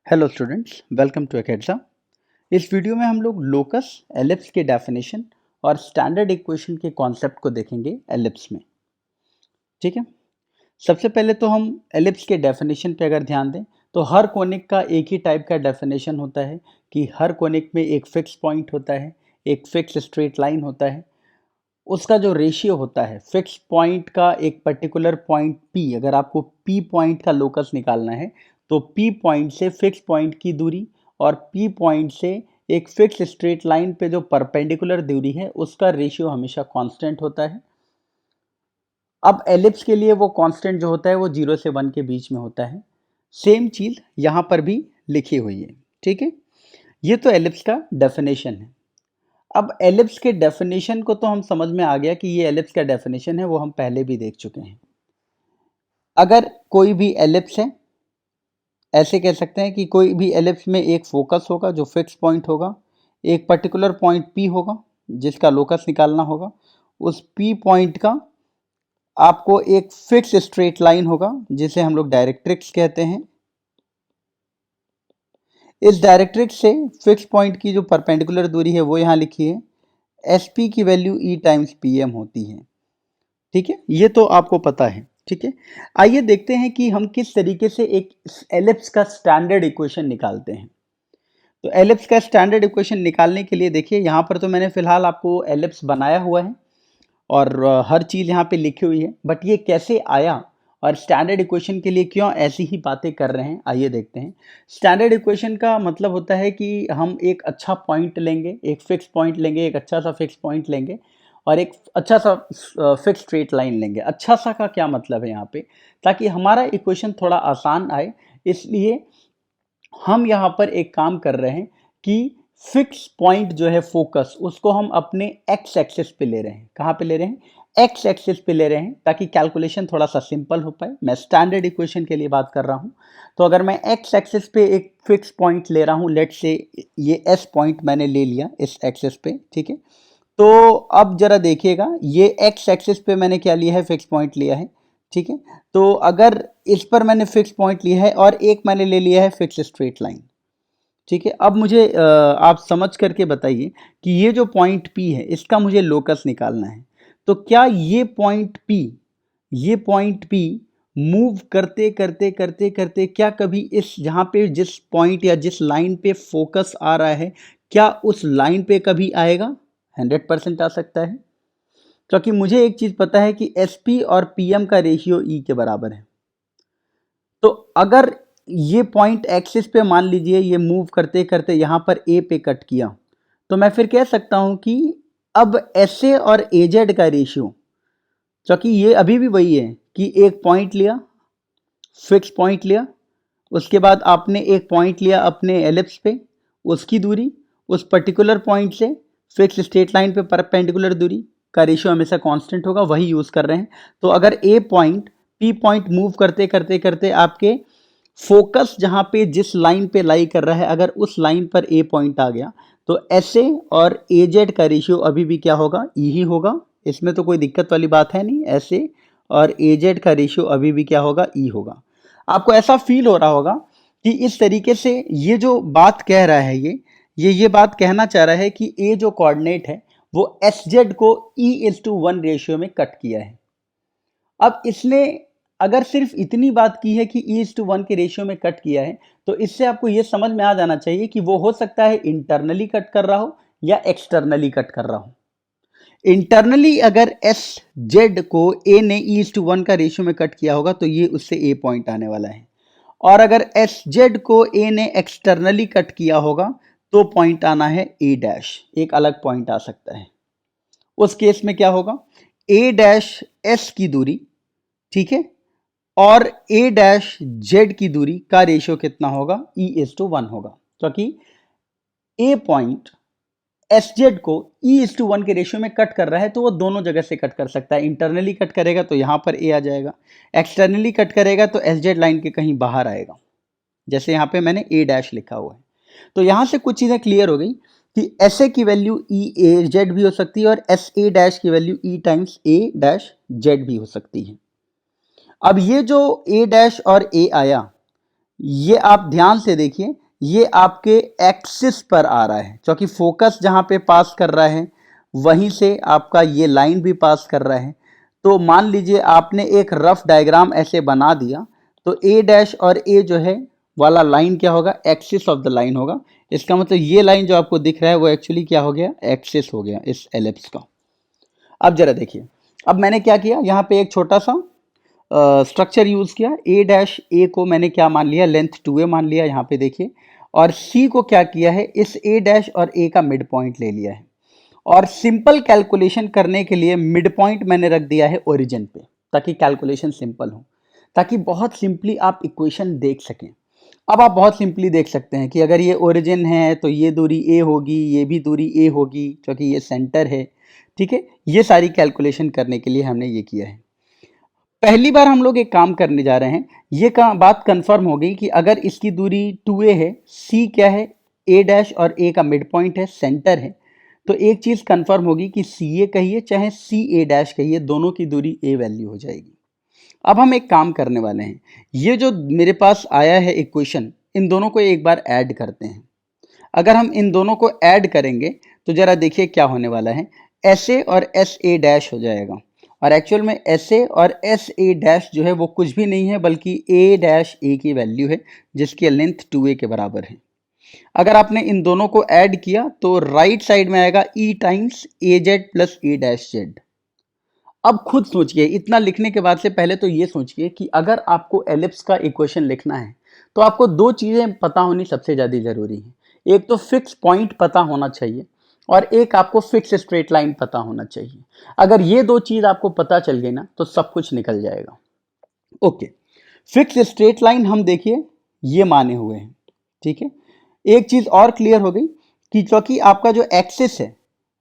Hello students, welcome to एकेडजा। इस video में हम लोग लोकस, एलिप्स के डेफिनेशन और स्टैंडर्ड इक्वेशन के कॉन्सेप्ट को देखेंगे एलिप्स में। ठीक है, सबसे पहले तो हम एलिप्स के डेफिनेशन पे अगर ध्यान दें तो हर कोनिक का एक ही टाइप का डेफिनेशन होता है कि हर कोनिक में एक फिक्स पॉइंट होता है, एक फिक्स स्ट्रेट लाइन होता है। उसका जो रेशियो होता है फिक्स पॉइंट का, एक पर्टिकुलर पॉइंट P, अगर आपको P पॉइंट का लोकस निकालना है तो P पॉइंट से फिक्स पॉइंट की दूरी और P पॉइंट से एक फिक्स स्ट्रेट लाइन पे जो परपेंडिकुलर दूरी है उसका रेशियो हमेशा कांस्टेंट होता है। अब एलिप्स के लिए वो कांस्टेंट जो होता है वो 0 से 1 के बीच में होता है। सेम चीज यहां पर भी लिखी हुई है। ठीक है, ये तो एलिप्स का डेफिनेशन है। अब एलिप्स के डेफिनेशन को तो हम समझ में आ गया कि ये एलिप्स का डेफिनेशन है, वो हम पहले भी देख चुके हैं। अगर कोई भी एलिप्स है, ऐसे कह सकते हैं कि कोई भी एलिप्स में एक फोकस होगा जो फिक्स पॉइंट होगा, एक पर्टिकुलर पॉइंट P होगा जिसका लोकस निकालना होगा। उस P पॉइंट का आपको एक फिक्स स्ट्रेट लाइन होगा जिसे हम लोग डायरेक्ट्रिक्स कहते हैं। इस डायरेक्ट्रिक्स से फिक्स पॉइंट की जो परपेंडिकुलर दूरी है वो यहाँ लिखी है, SP की वैल्यू E टाइम्स PM होती है। ठीक है, ये तो आपको पता है। ठीक है, आइए देखते हैं कि हम किस तरीके से एक एलिप्स का स्टैंडर्ड इक्वेशन निकालते हैं। तो एलिप्स का स्टैंडर्ड इक्वेशन निकालने के लिए देखिए, यहाँ पर तो मैंने फिलहाल आपको एलिप्स बनाया हुआ है और हर चीज़ यहाँ पे लिखी हुई है, बट ये कैसे आया और स्टैंडर्ड इक्वेशन के लिए क्यों ऐसी ही बातें कर रहे हैं, आइए देखते हैं। स्टैंडर्ड इक्वेशन का मतलब होता है कि हम एक अच्छा पॉइंट लेंगे, एक फिक्स पॉइंट लेंगे, एक अच्छा सा फिक्स पॉइंट लेंगे और एक अच्छा सा फिक्स स्ट्रेट लाइन लेंगे। अच्छा सा का क्या मतलब है यहाँ पे, ताकि हमारा इक्वेशन थोड़ा आसान आए, इसलिए हम यहाँ पर एक काम कर रहे हैं कि फिक्स पॉइंट जो है फोकस, उसको हम अपने एक्स एक्सिस पे ले रहे हैं। कहाँ पे ले रहे हैं? एक्स एक्सिस पे ले रहे हैं, ताकि कैलकुलेशन थोड़ा सा सिंपल हो पाए। मैं स्टैंडर्ड इक्वेशन के लिए बात कर रहा हूँ। तो अगर मैं एक्स एक्सिस पे एक फिक्स पॉइंट ले रहा हूँ, लेट से ये एस पॉइंट मैंने ले लिया इस एक्सिस पे। ठीक है, तो अब जरा देखिएगा, ये एक्स एक्सिस पे मैंने क्या लिया है? फिक्स पॉइंट लिया है। ठीक है, तो अगर इस पर मैंने फिक्स पॉइंट लिया है और एक मैंने ले लिया है फिक्स स्ट्रेट लाइन। ठीक है, अब मुझे आप समझ करके बताइए कि ये जो पॉइंट P है इसका मुझे लोकस निकालना है। तो क्या ये पॉइंट P मूव करते करते करते करते क्या कभी इस, जहाँ पे जिस पॉइंट या जिस लाइन पे फोकस आ रहा है, क्या उस लाइन पे कभी आएगा? 100% आ सकता है, क्योंकि मुझे एक चीज पता है कि SP और PM का रेशियो E के बराबर है। तो अगर ये पॉइंट एक्सिस पे मान लीजिए ये मूव करते करते यहाँ पर A पे कट किया, तो मैं फिर कह सकता हूँ कि अब SA और AZ का रेशियो, क्योंकि ये अभी भी वही है कि एक पॉइंट लिया, फिक्स पॉइंट लिया, उसके बाद आपने एक पॉइंट लिया अपने एलिप्स पे, उसकी दूरी उस पर्टिकुलर पॉइंट से फिक्स स्ट्रेट लाइन पे परपेंडिकुलर दूरी का रेशियो हमेशा कांस्टेंट होगा, वही यूज कर रहे हैं। तो अगर ए पॉइंट P पॉइंट मूव करते करते करते आपके फोकस जहां पे जिस लाइन पे लाई कर रहा है, अगर उस लाइन पर ए पॉइंट आ गया, तो SA और AZ का रेशियो अभी भी क्या होगा? E ही होगा। इसमें तो कोई दिक्कत वाली बात है नहीं। SA और AZ का रेशियो अभी भी क्या होगा? E होगा। आपको ऐसा फील हो रहा होगा कि इस तरीके से ये जो बात कह रहा है, ये बात कहना चाह रहा है कि A जो कोऑर्डिनेट है वो SZ को E:1 रेशियो में कट किया है। अब इसने अगर सिर्फ इतनी बात की है कि E:1 के रेशियो में कट किया है, तो इससे आपको ये समझ में आ जाना चाहिए कि वो हो सकता है इंटरनली कट कर रहा हो या एक्सटर्नली कट कर रहा हो। इंटरनली अगर SZ को A ने E:1 का रेशियो में कट किया होगा तो ये उससे A पॉइंट आने वाला है, और अगर SZ को A ने एक्सटर्नली कट किया होगा तो पॉइंट आना है A डैश, एक अलग पॉइंट आ सकता है। उस केस में क्या होगा? A डैश S की दूरी, ठीक है, और A डैश Z की दूरी का रेशियो कितना होगा? E:1 होगा, क्योंकि A पॉइंट SZ को E:1 के रेशियो में कट कर रहा है, तो वो दोनों जगह से कट कर सकता है। इंटरनली कट करेगा तो यहाँ पर A आ जाएगा, एक्सटर्नली कट करेगा तो SZ लाइन के कहीं बाहर आएगा, जैसे यहाँ पे मैंने A डैश लिखा हुआ है। तो यहाँ से कुछ चीज़ें क्लियर हो गई कि SA की वैल्यू EAZ भी हो सकती है और SA डैश की value E times A dash Z भी हो सकती है। अब ये जो A डैश और A आया, ये आप ध्यान से देखिए, ये आपके एक्सिस पर आ रहा है, क्योंकि फोकस जहां पे पास कर रहा है वहीं से आपका ये लाइन भी पास कर रहा है। तो मान लीजिए आपने एक रफ डायग्राम ऐसे बना दिया, तो ए डैश और ए जो है वाला लाइन क्या होगा, एक्सिस ऑफ द लाइन होगा। इसका मतलब ये लाइन जो आपको दिख रहा है वो एक्चुअली क्या हो गया, एक्सिस हो गया इस एलिप्स का। अब जरा देखिए, अब मैंने क्या किया, यहाँ पे एक छोटा सा स्ट्रक्चर यूज किया। ए डैश ए को मैंने क्या मान लिया, लेंथ 2a मान लिया, यहाँ पे देखिए। और सी को क्या किया है, इस ए डैश और ए का मिड पॉइंट ले लिया है। और सिंपल कैलकुलेशन करने के लिए मिड पॉइंट मैंने रख दिया है ओरिजिन पे, ताकि कैलकुलेशन सिंपल हो, ताकि बहुत सिंपली आप इक्वेशन देख सकें। अब आप बहुत सिंपली देख सकते हैं कि अगर ये ओरिजिन है तो ये दूरी ए होगी, ये भी दूरी ए होगी, क्योंकि ये सेंटर है। ठीक है, ये सारी कैलकुलेशन करने के लिए हमने ये किया है। पहली बार हम लोग एक काम करने जा रहे हैं, ये बात कंफर्म हो गई कि अगर इसकी दूरी 2a है, c क्या है, a डैश और a का मिड पॉइंट है, सेंटर है, तो एक चीज कंफर्म होगी कि ca कहिए चाहे ca डैश कहिए, दोनों की दूरी a वैल्यू हो जाएगी। अब हम एक काम करने वाले हैं, ये जो मेरे पास आया है इक्वेशन, इन दोनों को एक बार ऐड करते हैं। अगर हम इन दोनों को ऐड करेंगे तो जरा देखिए क्या होने वाला है, एस ए और एस ए डैश हो जाएगा। और एक्चुअल में एस ए और एस ए डैश जो है वो कुछ भी नहीं है, बल्कि ए डैश ए की वैल्यू है, जिसकी लेंथ 2a के बराबर है। अगर आपने इन दोनों को ऐड किया तो राइट साइड में आएगा ई टाइम्स ए जेड प्लस ए डैश जेड। अब खुद सोचिए, इतना लिखने के बाद से पहले तो ये सोचिए कि अगर आपको एलिप्स का इक्वेशन लिखना है तो आपको दो चीजें पता होनी सबसे ज्यादा जरूरी है। एक तो फिक्स पॉइंट पता होना चाहिए, और एक आपको फिक्स स्ट्रेट लाइन पता होना चाहिए। अगर ये दो चीज आपको पता चल गई ना, तो सब कुछ निकल जाएगा। ओके, फिक्स स्ट्रेट लाइन हम देखिए ये माने हुए हैं। ठीक है, एक चीज और क्लियर हो गई कि क्योंकि आपका जो एक्सिस है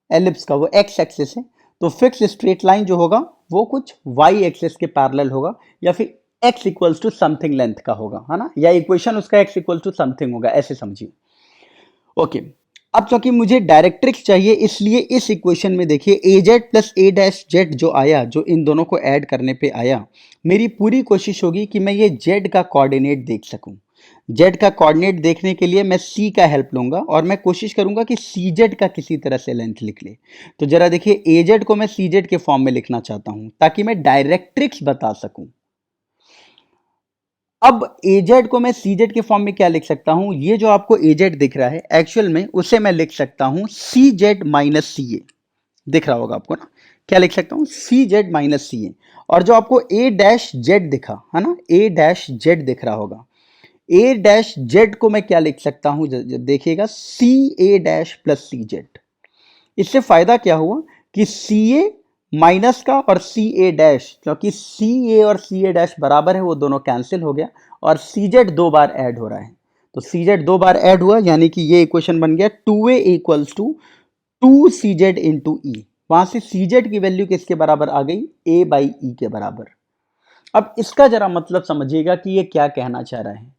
एलिप्स का वो एक्स एक्सिस है, तो फिक्स स्ट्रेट लाइन जो होगा वो कुछ वाई एक्सिस के पैरेलल होगा, या फिर x equals to something length का होगा, है ना, या इक्वेशन उसका x इक्वल टू समथिंग होगा, ऐसे समझिए। ओके, अब क्योंकि मुझे डायरेक्ट्रिक्स चाहिए, इसलिए इस इक्वेशन में देखिए ए जेड प्लस ए डैश जेड जो आया, जो इन दोनों को ऐड करने पे आया, मेरी पूरी कोशिश होगी कि मैं ये जेड का कोऑर्डिनेट देख सकूं। जेड का कोऑर्डिनेट देखने के लिए मैं सी का हेल्प लूंगा, और मैं कोशिश करूंगा कि सी जेड का किसी तरह से लेंथ लिख ले। तो जरा देखिए, ए जेड को मैं सी जेड के फॉर्म में लिखना चाहता हूं, ताकि मैं डायरेक्ट्रिक्स बता सकूं। अब एजेड को मैं सीजेड के फॉर्म में क्या लिख सकता हूं, ये जो आपको एजेड दिख रहा है एक्चुअल में उसे मैं लिख सकता हूं सी जेड माइनस सी ए। दिख रहा होगा आपको ना, क्या लिख सकता हूं, सी जेड माइनस सी ए। और जो आपको ए डैश जेड दिखा है ना, ए डैश जेड दिख रहा होगा, ए डैश जेड को मैं क्या लिख सकता हूं, देखिएगा सी ए डैश प्लस सी जेड। इससे फायदा क्या हुआ कि सी ए माइनस का और सी ए डैश, क्योंकि सी ए और सी ए डैश बराबर है, वो दोनों कैंसिल हो गया, और सी जेड दो बार ऐड हो रहा है। तो सी जेड दो बार ऐड हुआ, यानी कि ये इक्वेशन बन गया 2a equals to 2 c z into e. वहां से सी जेड की वैल्यू किसके बराबर आ गई, a बाई ई के बराबर। अब इसका जरा मतलब समझिएगा कि ये क्या कहना चाह रहा है।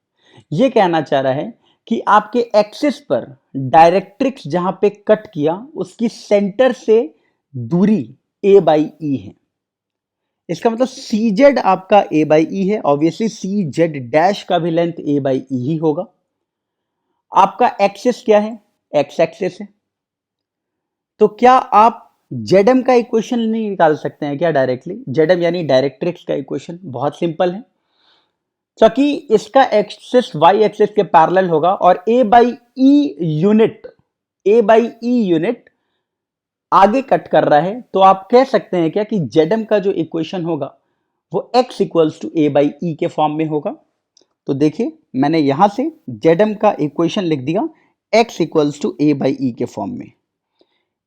ये कहना चाह रहा है कि आपके एक्सिस पर डायरेक्ट्रिक्स जहां पे कट किया, उसकी सेंटर से दूरी a बाई ई है। इसका मतलब सी जेड आपका a बाई ई है, ऑब्वियसली सी जेड डैश का भी लेंथ a बाई ई ही होगा। आपका एक्सिस क्या है, एक्स एक्सिस है। तो क्या आप जेडएम का इक्वेशन नहीं निकाल सकते हैं क्या डायरेक्टली, जेडएम यानी डायरेक्ट्रिक्स का इक्वेशन, बहुत सिंपल है। क्योंकि इसका एक्सिस वाई एक्सिस के पैरेलल होगा, और a by E unit, a by E unit आगे कट कर रहा है, तो आप कह सकते हैं क्या कि जेडएम का जो इक्वेशन होगा वो x equals to a by e के फॉर्म में होगा। तो देखिए, मैंने यहां से जेडएम का इक्वेशन लिख दिया x equals to a by e के फॉर्म में।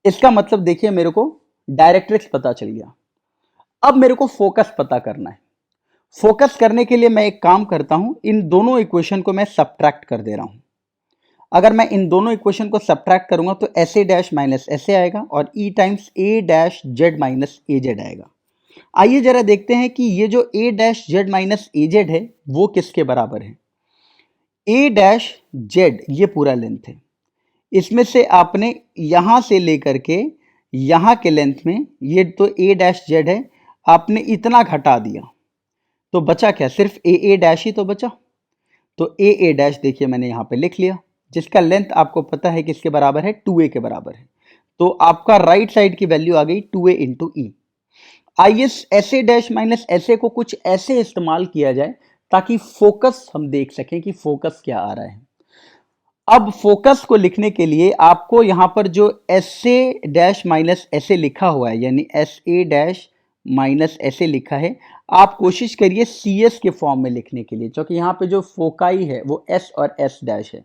इसका मतलब देखिए, मेरे को डायरेक्ट्रिक्स पता चल गया। अब मेरे को फोकस पता करना है। फोकस करने के लिए मैं एक काम करता हूं, इन दोनों इक्वेशन को मैं सब्ट्रैक्ट कर दे रहा हूं। अगर मैं इन दोनों इक्वेशन को सब्ट्रैक्ट करूंगा तो S A dash minus S A आएगा, और ई टाइम्स ए डैश जेड माइनस ए जेड आएगा। आइए जरा देखते हैं कि ये जो ए डैश जेड माइनस ए जेड है वो किसके बराबर है। ए डैश जेड ये पूरा लेंथ है, इसमें से आपने यहां से लेकर के यहां के लेंथ में, ये तो ए डैश जेड है, आपने इतना घटा दिया, तो बचा क्या, सिर्फ ए ए डैश ही तो बचा। तो ए डैश देखिए मैंने यहाँ पे लिख लिया, जिसका लेंथ आपको पता है किसके बराबर है, 2a के बराबर है। तो आपका राइट साइड की वैल्यू आ गई 2a इंटू ई। आइए S A dash minus S A को कुछ ऐसे इस्तेमाल किया जाए ताकि फोकस हम देख सकें कि फोकस क्या आ रहा है। अब फोकस को लिखने के लिए आपको यहां पर जो S A dash minus S A लिखा हुआ है, यानी S A dash minus S A लिखा है, आप कोशिश करिए सी एस के फॉर्म में लिखने के लिए, क्योंकि यहाँ पे जो फोकाई है वो एस और एस डैश है।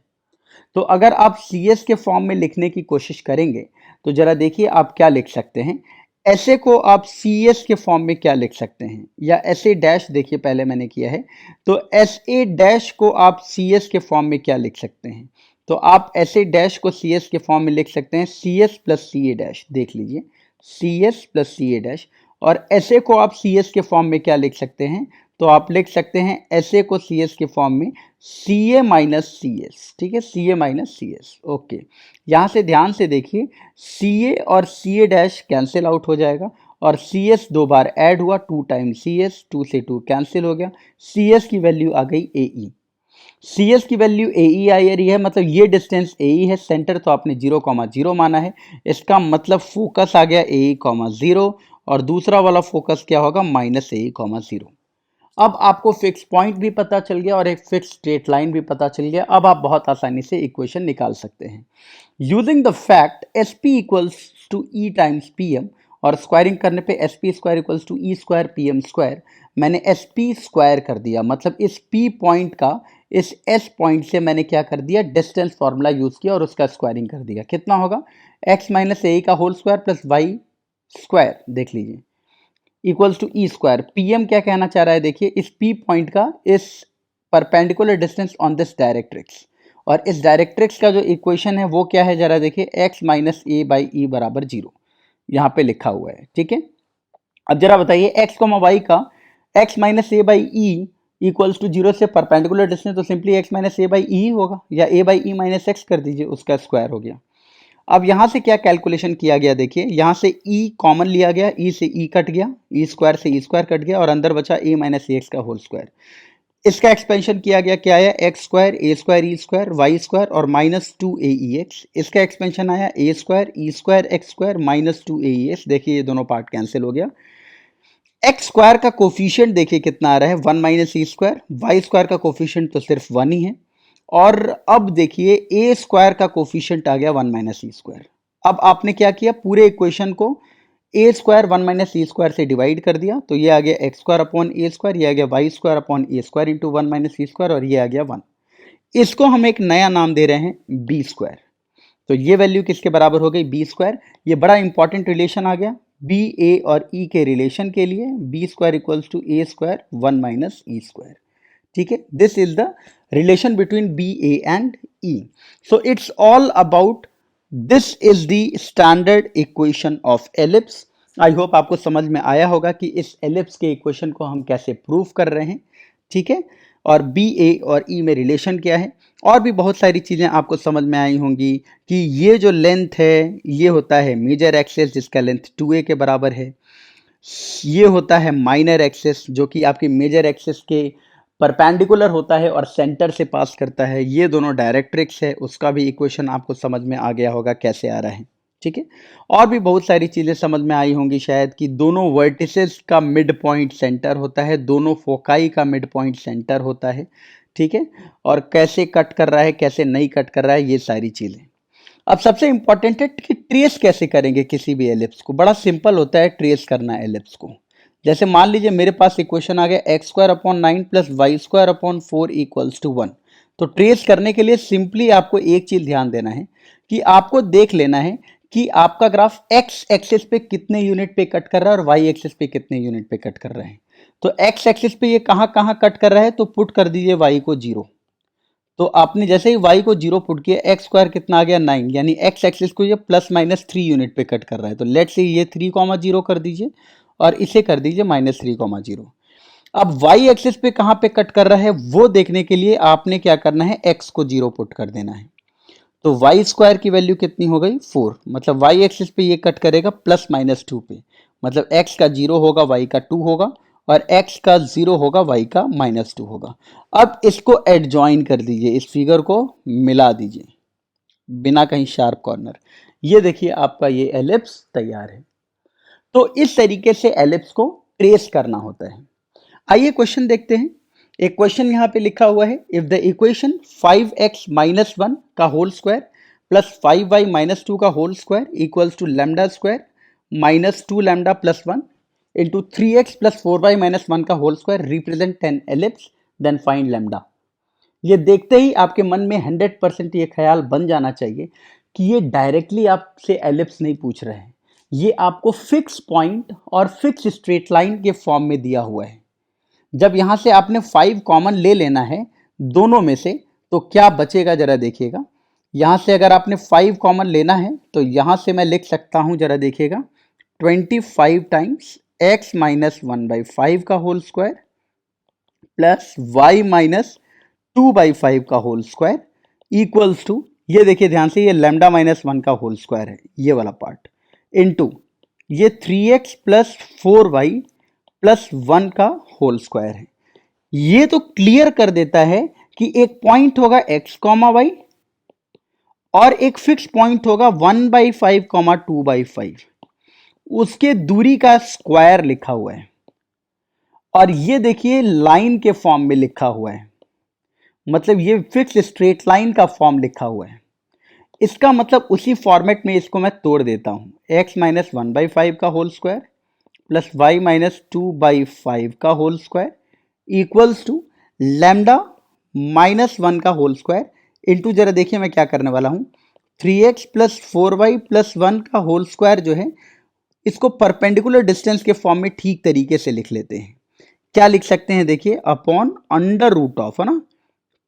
तो अगर आप सी एस के फॉर्म में लिखने की कोशिश करेंगे तो जरा देखिए आप क्या लिख सकते हैं। ऐसे को आप सी एस के फॉर्म में क्या लिख सकते हैं, या एस ए डैश देखिए पहले मैंने किया है, तो एस ए डैश को आप सी एस के फॉर्म में क्या लिख सकते हैं। तो आप एस ए डैश को सी एस के फॉर्म में लिख सकते हैं सी एस प्लस सी ए डैश, देख लीजिए सी एस प्लस सी ए डैश। और एस ए को आप सी एस के फॉर्म में क्या लिख सकते हैं, तो आप लिख सकते हैं एस ए को सी एस के फॉर्म में सी ए माइनस सी एस, ठीक है, सी ए माइनस सी एस। ओके, यहाँ से ध्यान से देखिए सी ए और सी ए डैश कैंसिल आउट हो जाएगा, और सी एस दो बार ऐड हुआ, 2 टाइम्स सी एस, 2 से 2 कैंसिल हो गया, सी एस की वैल्यू आ गई ए ई। सी एस की वैल्यू ए ई आ रही है, मतलब ये डिस्टेंस ए ई है, सेंटर तो आपने 0,0 माना है, इसका मतलब फोकस आ गया ए ई, 0, और दूसरा वाला फोकस क्या होगा, माइनस ए ई, 0। अब आपको फिक्स पॉइंट भी पता चल गया और एक फिक्स स्ट्रेट लाइन भी पता चल गया। अब आप बहुत आसानी से इक्वेशन निकाल सकते हैं using the fact S P equals to E times P M, और स्क्वायरिंग करने पे S P square equals to E square P M square. मैंने एस पी स्क्वायर कर दिया, मतलब इस पी पॉइंट का इस एस पॉइंट से मैंने क्या कर दिया, डिस्टेंस फॉर्मूला यूज किया और उसका स्क्वायरिंग कर दिया। कितना होगा, एक्स माइनस ए का whole square plus Y square, देख लीजिए, equals to E square. PM क्या कहना चाह रहा है, देखिए इस पी पॉइंट का इस perpendicular distance on this directrix, और इस डायरेक्ट्रिक्स का जो इक्वेशन है वो क्या है, जरा देखिए एक्स माइनस ए बाई ई बराबर 0 यहाँ पे लिखा हुआ है, ठीक है। अब जरा बताइए एक्स कॉमा वाई का x minus a by e equals to 0 से परपेंडिकुलर डिस्टेंस, तो simply x minus a by e होगा, या a by e minus x कर दीजिए, उसका स्क्वायर हो गया। अब यहां से क्या कैलकुलेशन किया गया, देखिए यहां से e कॉमन लिया गया, e से e कट गया, e स्क्वायर से e स्क्वायर कट गया, और अंदर बचा a माइनस एक्स का होल स्क्वायर। इसका एक्सपेंशन किया गया, क्या आया, एक्स स्क्वायर ए square E square Y square और माइनस 2 ए ई एक्स। इसका एक्सपेंशन आया ए square E square x square minus 2 ए ई एक्स। देखिए ये दोनों पार्ट कैंसिल हो गया। एक्स स्क्वायर का कोफिशिएंट देखिए कितना आ रहा है, 1 minus E square. Y square का कोफिशिएंट तो सिर्फ 1 ही है, और अब देखिए ए स्क्वायर का कोफिशिएंट आ गया 1 माइनस ई स्क्वायर। अब आपने क्या किया, पूरे इक्वेशन को ए स्क्वायर 1 माइनस ई स्क्वायर से डिवाइड कर दिया, तो ये आ गया एक्स स्क्वायर अपॉन ए स्क्वायर, ये आ गया वाई स्क्वायर अपॉन ए square into 1 minus E square, और ये आ गया 1। इसको हम एक नया नाम दे रहे हैं बी स्क्वायर। तो ये वैल्यू किसके बराबर हो गई, बी स्क्वायर। ये बड़ा इंपॉर्टेंट रिलेशन आ गया बी ए और ई के रिलेशन के लिए, B square equals to A square 1 minus E square, ठीक है। This is the relation between B A and E. So it's all about this is the standard equation of ellipse. I hope आपको समझ में आया होगा कि इस ellipse के इक्वेशन को हम कैसे प्रूव कर रहे हैं, ठीक है, और बी ए और ई में रिलेशन क्या है। और भी बहुत सारी चीज़ें आपको समझ में आई होंगी कि ये जो लेंथ है ये होता है मेजर एक्सेस जिसका लेंथ 2a के बराबर है, ये होता है माइनर एक्सेस जो कि आपकी मेजर एक्सेस के परपेंडिकुलर होता है और सेंटर से पास करता है, ये दोनों डायरेक्ट्रिक्स है, उसका भी इक्वेशन आपको समझ में आ गया होगा कैसे आ रहा है, ठीक है। और भी बहुत सारी चीज़ें समझ में आई होंगी शायद कि दोनों वर्टिसेस का मिड पॉइंट सेंटर होता है, दोनों फोकाई का मिड पॉइंट सेंटर होता है, ठीक है, और कैसे कट कर रहा है कैसे नहीं कट कर रहा है, ये सारी चीज़ें। अब सबसे इंपॉर्टेंट है कि ट्रेस कैसे करेंगे किसी भी एलिप्स को। बड़ा सिंपल होता है ट्रेस करना एलिप्स को। जैसे मान लीजिए मेरे पास इक्वेशन आ गया X square upon 9 plus Y square upon 4 equals to 1। तो ट्रेस करने के लिए सिंपली आपको एक चीज ध्यान देना है कि आपको देख लेना है कि आपका ग्राफ एक्स एक्सिस पे कितने यूनिट पे कट कर रहा है और वाई एक्सिस पे कितने यूनिट पे कट कर रहा है। तो एक्स एक्सिस पे ये कहाँ कहाँ कट कर रहा है, तो पुट कर दीजिए वाई को 0। तो आपने जैसे ही y को 0 पुट किया, एक्स स्क्वायर कितना आ गया 9, यानी एक्स एक्सिस को ये प्लस माइनस 3 यूनिट पे कट कर रहा है। तो लेट से ये 3,0 कर दीजिए और इसे कर दीजिए माइनस 3,0। अब y एक्सिस पे कहाँ पे कट कर रहा है वो देखने के लिए आपने क्या करना है, x को 0 पुट कर देना है। तो वाई स्क्वायर की वैल्यू कितनी हो गई 4, मतलब वाई एक्सिस पे ये कट करेगा प्लस माइनस 2 पे, मतलब x का 0 होगा y का 2 होगा, और x का 0 होगा, y का -2 होगा। अब इसको एडजॉइन कर दीजिए, इस फिगर को मिला दीजिए बिना कहीं शार्प कॉर्नर। ये देखिए आपका ये एलिप्स तैयार है। तो इस तरीके से एलिप्स को ट्रेस करना होता है। आइए क्वेश्चन देखते हैं। एक क्वेश्चन यहाँ पे लिखा हुआ है, इफ द इक्वेशन 5x - 1 का होल स्क्वायर प्लस 5y - 2 का whole square equals to lambda square -2 lambda plus 1 into 3x plus 4y - 1 का whole square represent an ellipse, then find lambda. ये देखते ही आपके मन में 100% ये ख्याल बन जाना चाहिए कि ये डायरेक्टली आपसे एलिप्स नहीं पूछ रहे हैं, ये आपको फिक्स पॉइंट और फिक्स स्ट्रेट लाइन के फॉर्म में दिया हुआ है। जब यहां से आपने 5 कॉमन ले लेना है दोनों में से, तो क्या बचेगा जरा देखिएगा। यहां से अगर आपने 5 कॉमन लेना है तो यहां से मैं लिख सकता हूं, जरा देखिएगा, 25 टाइम्स x - 1/5 का होल स्क्वायर प्लस y - 2/5 का होल स्क्वायर इक्वल्स टू, ये देखिए ध्यान से, ये लैम्डा -1 का होल स्क्वायर है ये वाला पार्ट, इनटू ये 3x प्लस 4y प्लस 1 का होल स्क्वायर है। ये तो क्लियर कर देता है कि एक पॉइंट होगा x, y और एक फिक्स पॉइंट होगा 1/5, 2/5, उसके दूरी का स्क्वायर लिखा हुआ है। और ये देखिए लाइन के फॉर्म में लिखा हुआ है, मतलब ये फिक्स स्ट्रेट लाइन का फॉर्म लिखा हुआ है। इसका मतलब उसी फॉर्मेट में इसको मैं तोड़ देता हूं, x - 1/5 का होल स्क्वायर प्लस y - 2/5 का whole square equals to lambda -1 का होल स्क्वायर इंटू, जरा देखिए मैं क्या करने वाला हूं, 3x प्लस 4y प्लस 1 का होल स्क्वायर जो है, इसको परपेंडिकुलर डिस्टेंस के फॉर्म में ठीक तरीके से लिख लेते हैं। क्या लिख सकते हैं देखिए, अपॉन अंडर रूट ऑफ, है ना,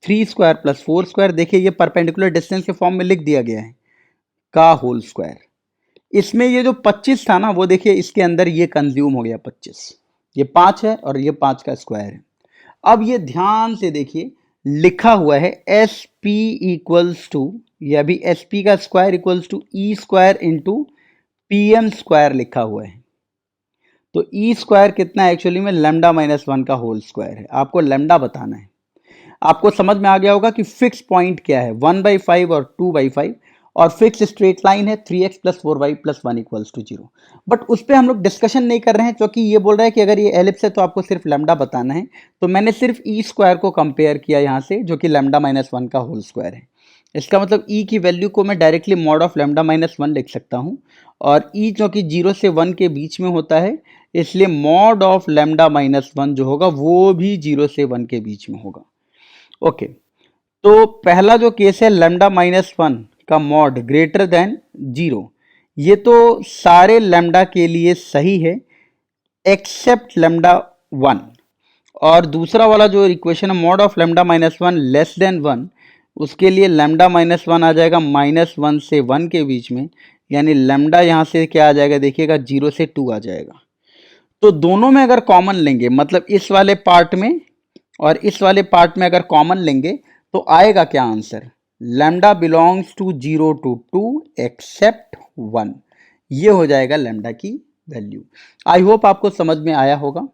3 स्क्वायर प्लस 4 स्क्वायर, देखिए ये परपेंडिकुलर डिस्टेंस के फॉर्म में लिख दिया गया है, का होल स्क्वायर। इसमें ये जो 25 था ना, वो देखिए इसके अंदर ये कंज्यूम हो गया 25, ये 5 है और ये 5 का स्क्वायर है। अब ये ध्यान से देखिए लिखा हुआ है एस पी इक्वल्स टू, ये अभी एस पी का square equals to E square into P M square लिखा हुआ है। तो ई स्क्वायर कितना है एक्चुअली में, लैम्डा -1 का होल स्क्वायर है। आपको लैम्डा बताना है। आपको समझ में आ गया होगा कि फिक्स पॉइंट क्या है, 1/5 और 2/5, और फिक्स स्ट्रेट लाइन है 3x plus 4y plus 1 equals to 0। But उस पर हम लोग डिस्कशन नहीं कर रहे हैं, क्योंकि ये बोल रहा है कि अगर ये एलिप्स है तो आपको सिर्फ लैम्डा बताना है। तो मैंने सिर्फ ई स्क्वायर को कंपेयर किया यहाँ से, जो कि लैम्डा -1 का होल स्क्वायर है। इसका मतलब ई की वैल्यू को मैं डायरेक्टली मॉड ऑफ लैम्डा -1 लिख सकता हूँ, और ई जो कि 0 से 1 के बीच में होता है, इसलिए मॉड ऑफ लैम्डा -1 जो होगा वो भी 0 से 1 के बीच में होगा। ओके, तो पहला जो केस है लैम्डा -1 का मॉड ग्रेटर देन 0, ये तो सारे लैम्डा के लिए सही है एक्सेप्ट लैम्डा 1। और दूसरा वाला जो इक्वेशन है mod of lambda -1 less than 1, उसके लिए लैम्डा -1 आ जाएगा -1 से 1 के बीच में, यानी लैम्डा यहाँ से क्या आ जाएगा देखिएगा, 0 से 2 आ जाएगा। तो दोनों में अगर कॉमन लेंगे, मतलब इस वाले पार्ट में और इस वाले पार्ट में अगर कॉमन लेंगे, तो आएगा क्या answer, lambda belongs to 0 to 2 except 1, ये हो जाएगा लैम्डा की वैल्यू। आई होप आपको समझ में आया होगा।